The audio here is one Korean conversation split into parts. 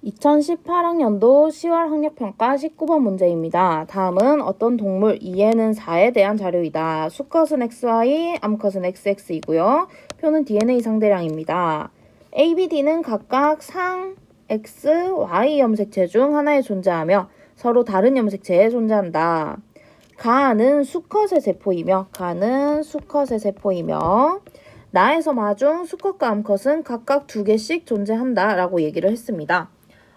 2018학년도 10월 학력평가 19번 문제입니다. 다음은 어떤 동물 2에는 4에 대한 자료이다. 수컷은 XY, 암컷은 XX이고요. 표는 DNA 상대량입니다. A, B, D는 각각 상 X, Y 염색체 중 하나에 존재하며 서로 다른 염색체에 존재한다. 가는 수컷의 세포이며 나에서 마중 수컷과 암컷은 각각 2개씩 존재한다 라고 얘기를 했습니다.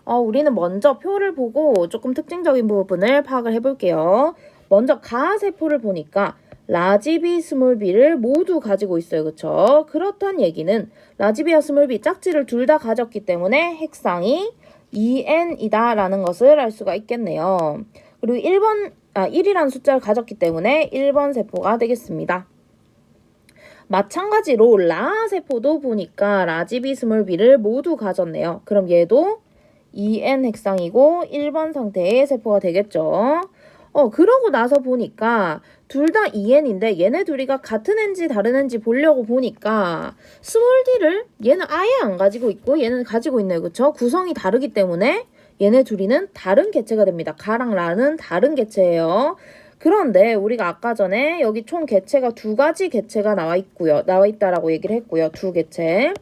우리는 먼저 표를 보고 조금 특징적인 부분을 파악을 해볼게요. 먼저 가세포를 보니까 라지 B, 스몰 b를 모두 가지고 있어요. 그쵸? 그렇단 얘기는 라지 B와 스몰 b 짝지를 둘 다 가졌기 때문에 핵상이 2n이다 라는 것을 알 수가 있겠네요. 그리고 1이라는 숫자를 가졌기 때문에 1번 세포가 되겠습니다. 마찬가지로 라 세포도 보니까 라지 B, 스몰 b를 모두 가졌네요. 그럼 얘도 2n 핵상이고 1번 상태의 세포가 되겠죠. 그러고 나서 보니까 둘 다 2n인데 얘네 둘이가 같은 n지 다른 n지 보려고 보니까 스몰 d를 얘는 아예 안 가지고 있고 얘는 가지고 있네요. 그쵸? 구성이 다르기 때문에 얘네 둘이는 다른 개체가 됩니다. 가랑 라는 다른 개체예요. 그런데 우리가 아까 전에 여기 총 개체가 2가지 개체가 나와 있다라고 얘기를 했고요. 2개체.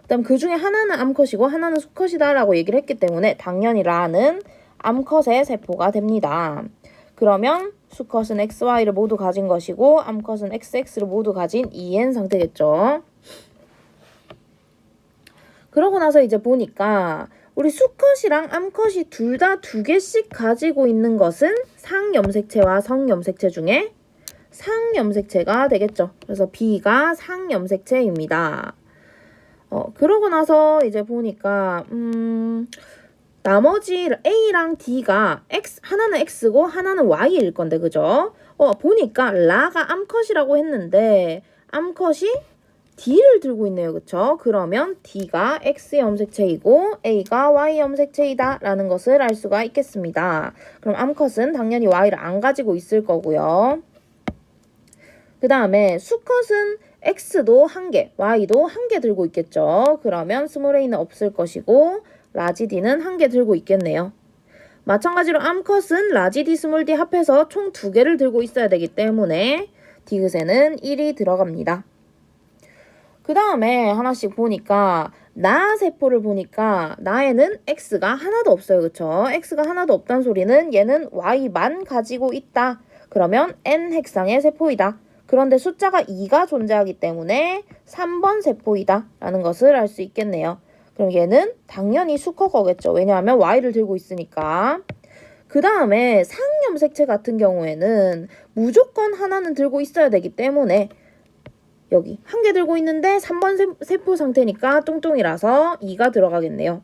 그다음 그 중에 하나는 암컷이고 하나는 수컷이다 라고 얘기를 했기 때문에 당연히 라는 암컷의 세포가 됩니다. 그러면 수컷은 XY를 모두 가진 것이고 암컷은 XX를 모두 가진 2N 상태겠죠. 그러고 나서 이제 보니까 우리 수컷이랑 암컷이 둘 다 2개씩 가지고 있는 것은 상염색체와 성염색체 중에 상염색체가 되겠죠. 그래서 B가 상염색체입니다. 그러고 나서 이제 보니까 나머지 A랑 D가 하나는 X고 하나는 Y일 건데 그죠? 보니까 라가 암컷이라고 했는데 암컷이 D를 들고 있네요. 그쵸? 그러면 D가 X 염색체이고 A가 Y 염색체이다 라는 것을 알 수가 있겠습니다. 그럼 암컷은 당연히 Y를 안 가지고 있을 거고요. 그 다음에 수컷은 X도 1개, Y도 1개 들고 있겠죠. 그러면 스몰 a는 없을 것이고 라지 D는 1개 들고 있겠네요. 마찬가지로 암컷은 라지 D, 스몰 D 합해서 총 2개를 들고 있어야 되기 때문에 디귿에는 1이 들어갑니다. 그 다음에 하나씩 보니까 나 세포를 보니까 나에는 X가 하나도 없어요. 그쵸? X가 하나도 없다는 소리는 얘는 Y만 가지고 있다. 그러면 N 핵상의 세포이다. 그런데 숫자가 2가 존재하기 때문에 3번 세포이다 라는 것을 알 수 있겠네요. 그럼 얘는 당연히 수컷 거겠죠. 왜냐하면 Y를 들고 있으니까. 그 다음에 상염색체 같은 경우에는 무조건 하나는 들고 있어야 되기 때문에 여기 1개 들고 있는데 3번 세포 상태니까 뚱뚱이라서 2가 들어가겠네요.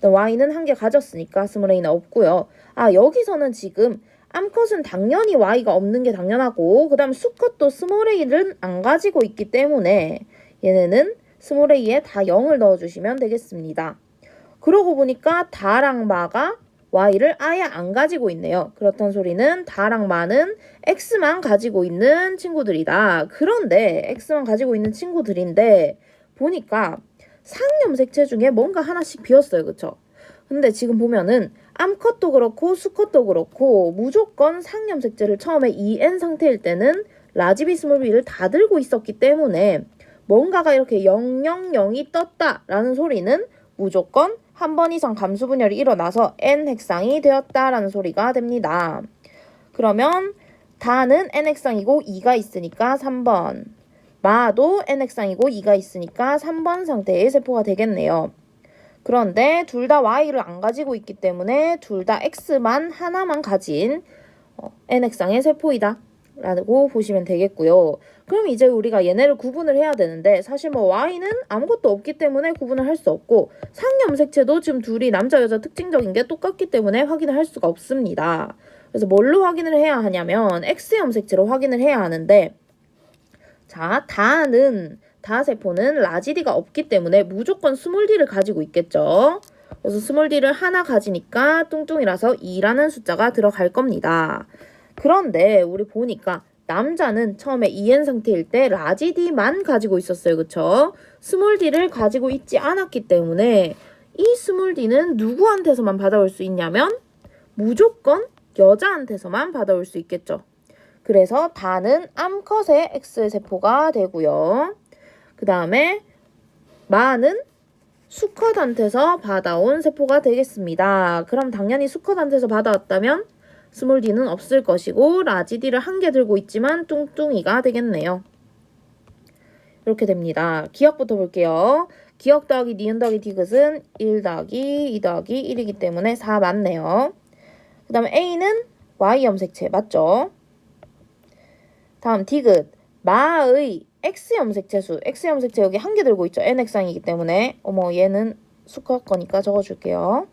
Y는 1개 가졌으니까 스몰 a는 없고요. 여기서는 지금 암컷은 당연히 Y가 없는 게 당연하고 그 다음 수컷도 스몰 a를 안 가지고 있기 때문에 얘네는 스몰 a에 다 0을 넣어주시면 되겠습니다. 그러고 보니까 다랑 마가 Y를 아예 안 가지고 있네요. 그렇다는 소리는 다랑 마는 X만 가지고 있는 친구들이다. 그런데 X만 가지고 있는 친구들인데 보니까 상염색체 중에 뭔가 하나씩 비었어요. 그쵸? 근데 지금 보면은 암컷도 그렇고 수컷도 그렇고 무조건 상염색체를 처음에 2N 상태일 때는 라지 B, 스몰 b를 다 들고 있었기 때문에 뭔가가 이렇게 000이 떴다라는 소리는 무조건 한 번 이상 감수 분열이 일어나서 N 핵상이 되었다라는 소리가 됩니다. 그러면 다는 N 핵상이고 2가 있으니까 3번. 마도 N 핵상이고 2가 있으니까 3번 상태의 세포가 되겠네요. 그런데 둘 다 Y를 안 가지고 있기 때문에 둘 다 X만 하나만 가진 N 핵상의 세포이다 라고 보시면 되겠고요. 그럼 이제 우리가 얘네를 구분을 해야 되는데 사실 Y는 아무것도 없기 때문에 구분을 할 수 없고 상염색체도 지금 둘이 남자 여자 특징적인 게 똑같기 때문에 확인을 할 수가 없습니다. 그래서 뭘로 확인을 해야 하냐면 X 염색체로 확인을 해야 하는데 자, 다 세포는 라지 D가 없기 때문에 무조건 스몰 D를 가지고 있겠죠. 그래서 스몰 D를 하나 가지니까 뚱뚱이라서 2라는 숫자가 들어갈 겁니다. 그런데 우리 보니까 남자는 처음에 2N 상태일 때 라지 D만 가지고 있었어요. 그쵸? 스몰 D를 가지고 있지 않았기 때문에 이 스몰 d는 누구한테서만 받아올 수 있냐면 무조건 여자한테서만 받아올 수 있겠죠. 그래서 다는 암컷의 X세포가 되고요. 그 다음에 마는 수컷한테서 받아온 세포가 되겠습니다. 그럼 당연히 수컷한테서 받아왔다면 스몰 d는 없을 것이고 라지 d를 한 개 들고 있지만 뚱뚱이가 되겠네요. 이렇게 됩니다. 기억부터 볼게요. 기억 더하기 니은 더하기 디귿은 1 더하기 2 더하기 1이기 때문에 4 맞네요. 그 다음에 A는 Y 염색체 맞죠? 다음 디귿 마의 X 염색체수. X 염색체 여기 한 개 들고 있죠. NX항이기 때문에 어머 얘는 수컷 거니까 적어줄게요.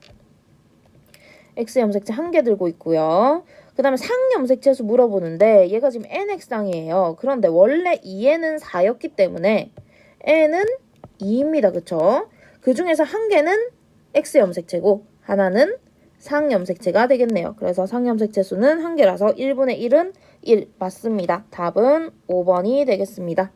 X 염색체 한 개 들고 있고요. 그 다음에 상 염색체수 물어보는데 얘가 지금 NX항이에요. 그런데 원래 2에는 4였기 때문에 N은 2입니다. 그쵸? 그 중에서 한 개는 X 염색체고 하나는 상 염색체가 되겠네요. 그래서 상 염색체 수는 한 개라서 1분의 1은 1 맞습니다. 답은 5번이 되겠습니다.